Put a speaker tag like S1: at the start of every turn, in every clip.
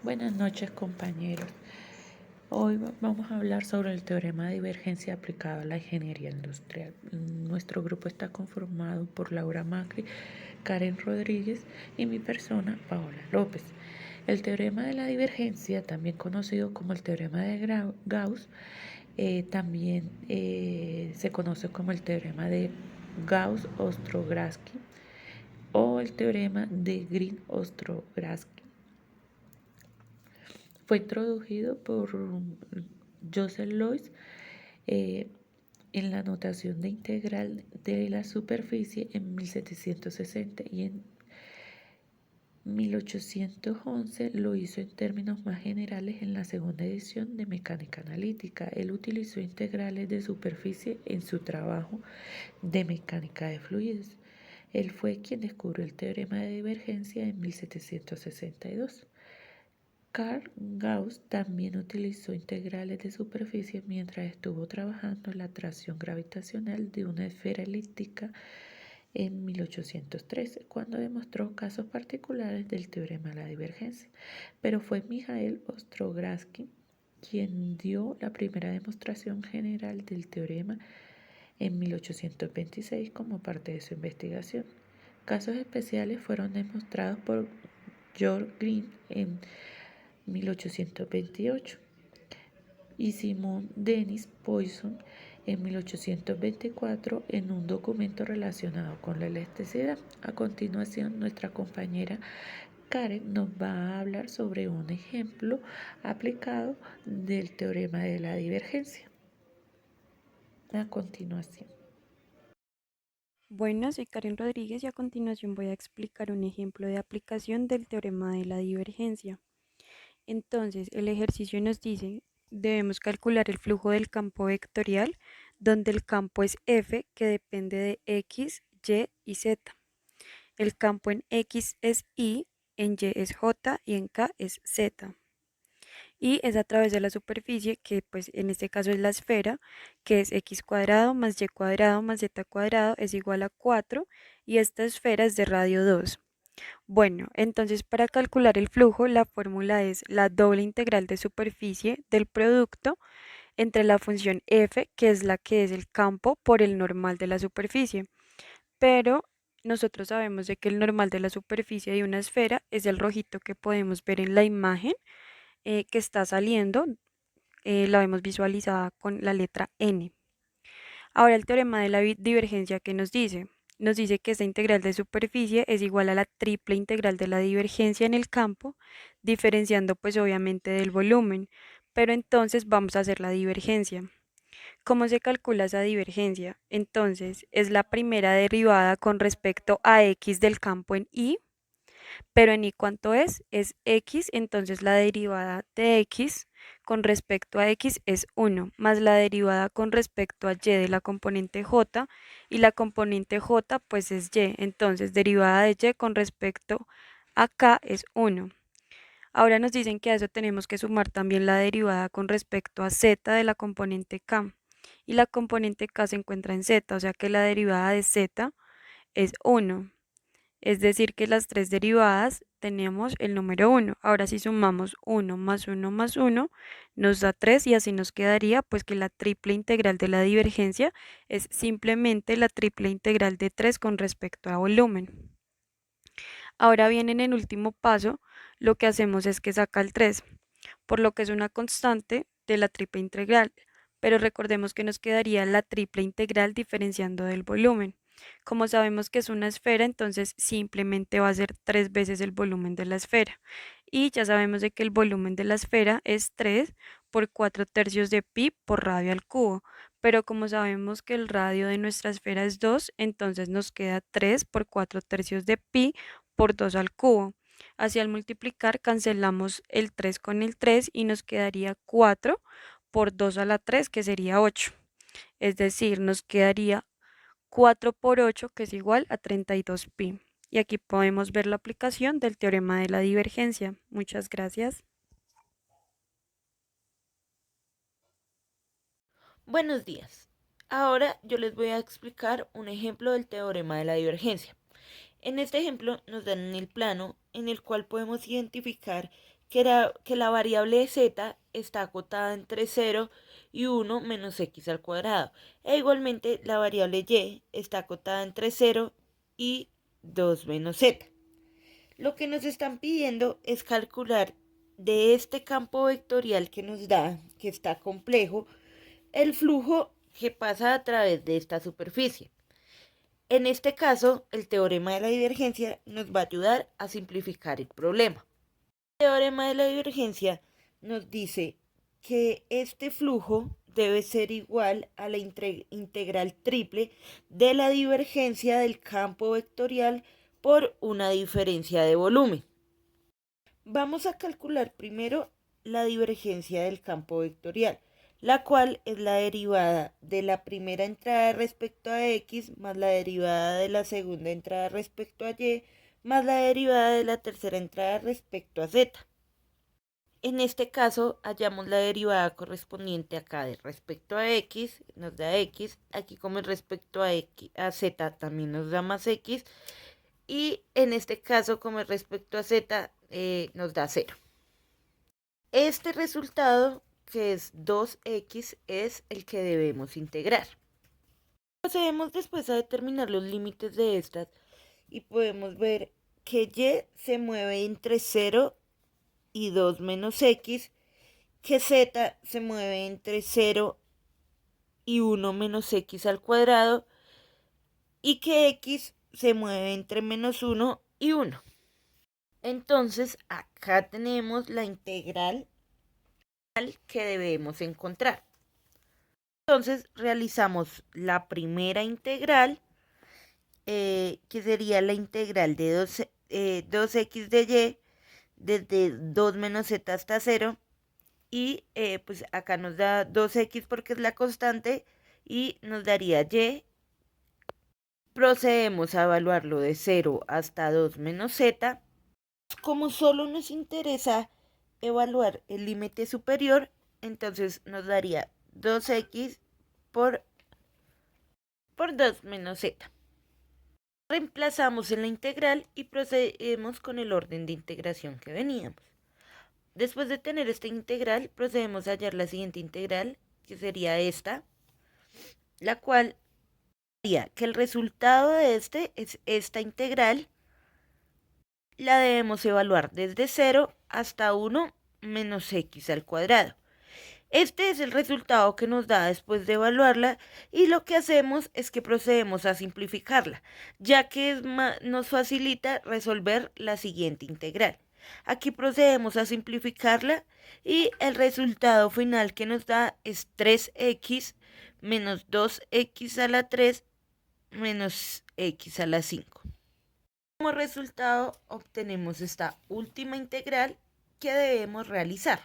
S1: Buenas noches, compañeros. Hoy vamos a hablar sobre el teorema de divergencia aplicado a la ingeniería industrial. Nuestro grupo está conformado por Laura Macri, Karen Rodríguez y mi persona, Paola López. El teorema de la divergencia, también conocido como el teorema de Gauss, también se conoce como el teorema de Gauss-Ostrogradsky o el teorema de Green-Ostrogradsky. Fue introducido por Joseph Lois en la notación de integral de la superficie en 1760 y en 1811 lo hizo en términos más generales en la segunda edición de Mecánica Analítica. Él utilizó integrales de superficie en su trabajo de Mecánica de Fluidos. Él fue quien descubrió el teorema de divergencia en 1762. Carl Gauss también utilizó integrales de superficie mientras estuvo trabajando la atracción gravitacional de una esfera elíptica en 1813, cuando demostró casos particulares del teorema de la divergencia. Pero fue Mikhail Ostrogradsky quien dio la primera demostración general del teorema en 1826 como parte de su investigación. Casos especiales fueron demostrados por George Green en 1828 y Simon Denis Poisson en 1824 en un documento relacionado con la electricidad. A continuación, nuestra compañera Karen nos va a hablar sobre un ejemplo aplicado del teorema de la divergencia. A continuación.
S2: Bueno, soy Karen Rodríguez y a continuación voy a explicar un ejemplo de aplicación del teorema de la divergencia. Entonces, el ejercicio nos dice, debemos calcular el flujo del campo vectorial, donde el campo es F, que depende de X, Y y Z. El campo en X es Y, en Y es J y en K es Z. Y es a través de la superficie, que pues en este caso es la esfera, que es x cuadrado más y cuadrado más z cuadrado es igual a 4 y esta esfera es de radio 2. Bueno, entonces para calcular el flujo la fórmula es la doble integral de superficie del producto entre la función f, que es el campo, por el normal de la superficie. Pero nosotros sabemos de que el normal de la superficie de una esfera es el rojito que podemos ver en la imagen que está saliendo, la vemos visualizada con la letra N. Ahora el teorema de la divergencia, ¿qué nos dice? Nos dice que esta integral de superficie es igual a la triple integral de la divergencia en el campo, diferenciando pues obviamente del volumen. Pero entonces vamos a hacer la divergencia. ¿Cómo se calcula esa divergencia? Entonces es la primera derivada con respecto a x del campo en y, pero en y cuánto es x, entonces la derivada de x con respecto a x es 1, más la derivada con respecto a y de la componente j, y la componente j pues es y, entonces derivada de y con respecto a k es 1. Ahora nos dicen que a eso tenemos que sumar también la derivada con respecto a z de la componente k, y la componente k se encuentra en z, o sea que la derivada de z es 1. Es decir, que las tres derivadas tenemos el número 1. Ahora si sumamos 1 más 1 más 1 nos da 3 y así nos quedaría pues que la triple integral de la divergencia es simplemente la triple integral de 3 con respecto a volumen. Ahora bien, en el último paso lo que hacemos es que saca el 3, por lo que es una constante de la triple integral, pero recordemos que nos quedaría la triple integral diferenciando del volumen. Como sabemos que es una esfera, entonces simplemente va a ser 3 veces el volumen de la esfera. Y ya sabemos de que el volumen de la esfera es 3 por 4 tercios de pi por radio al cubo. Pero como sabemos que el radio de nuestra esfera es 2, entonces nos queda 3 por 4 tercios de pi por 2 al cubo. Así al multiplicar cancelamos el 3 con el 3 y nos quedaría 4 por 2 a la 3, que sería 8. Es decir, nos quedaría 4 por 8, que es igual a 32 pi. Y aquí podemos ver la aplicación del teorema de la divergencia. Muchas gracias.
S3: Buenos días. Ahora yo les voy a explicar un ejemplo del teorema de la divergencia. En este ejemplo nos dan el plano en el cual podemos identificar que la variable z está acotada entre 0 y 1 menos x al cuadrado. E igualmente la variable y está acotada entre 0 y 2 menos z. Lo que nos están pidiendo es calcular de este campo vectorial que nos da, que está complejo, el flujo que pasa a través de esta superficie. En este caso, el teorema de la divergencia nos va a ayudar a simplificar el problema. El teorema de la divergencia nos dice que este flujo debe ser igual a la integral triple de la divergencia del campo vectorial por una diferencia de volumen. Vamos a calcular primero la divergencia del campo vectorial, la cual es la derivada de la primera entrada respecto a x más la derivada de la segunda entrada respecto a y más la derivada de la tercera entrada respecto a z. En este caso, hallamos la derivada correspondiente acá de respecto a x, nos da x, aquí como respecto a z también nos da más x, y en este caso como respecto a z nos da 0. Este resultado, que es 2x, es el que debemos integrar. Procedemos después a determinar los límites de estas y podemos ver que y se mueve entre 0 y 2 menos x, que z se mueve entre 0 y 1 menos x al cuadrado y que x se mueve entre menos 1 y 1. Entonces acá tenemos la integral que debemos encontrar. Entonces realizamos la primera integral, que sería la integral de 2x de y desde 2 menos z hasta 0. Y pues acá nos da 2x porque es la constante y nos daría y. Procedemos a evaluarlo de 0 hasta 2 menos z. Como solo nos interesa evaluar el límite superior, entonces nos daría 2x por 2 menos z. Reemplazamos en la integral y procedemos con el orden de integración que veníamos. Después de tener esta integral, procedemos a hallar la siguiente integral, que sería esta, la cual haría que el resultado de este es esta integral. La debemos evaluar desde 0 hasta 1 menos x al cuadrado. Este es el resultado que nos da después de evaluarla y lo que hacemos es que procedemos a simplificarla, ya que nos facilita resolver la siguiente integral. Aquí procedemos a simplificarla y el resultado final que nos da es 3x menos 2x a la 3 menos x a la 5. Como resultado obtenemos esta última integral que debemos realizar.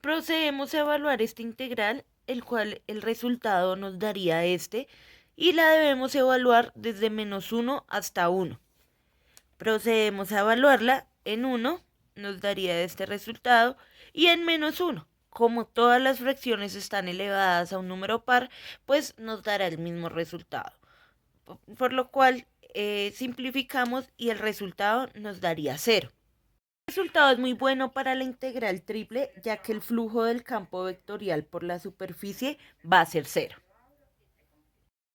S3: Procedemos a evaluar esta integral, el cual el resultado nos daría este, y la debemos evaluar desde menos 1 hasta 1. Procedemos a evaluarla en 1, nos daría este resultado, y en menos 1. Como todas las fracciones están elevadas a un número par, pues nos dará el mismo resultado. Por lo cual simplificamos y el resultado nos daría 0. El resultado es muy bueno para la integral triple, ya que el flujo del campo vectorial por la superficie va a ser 0.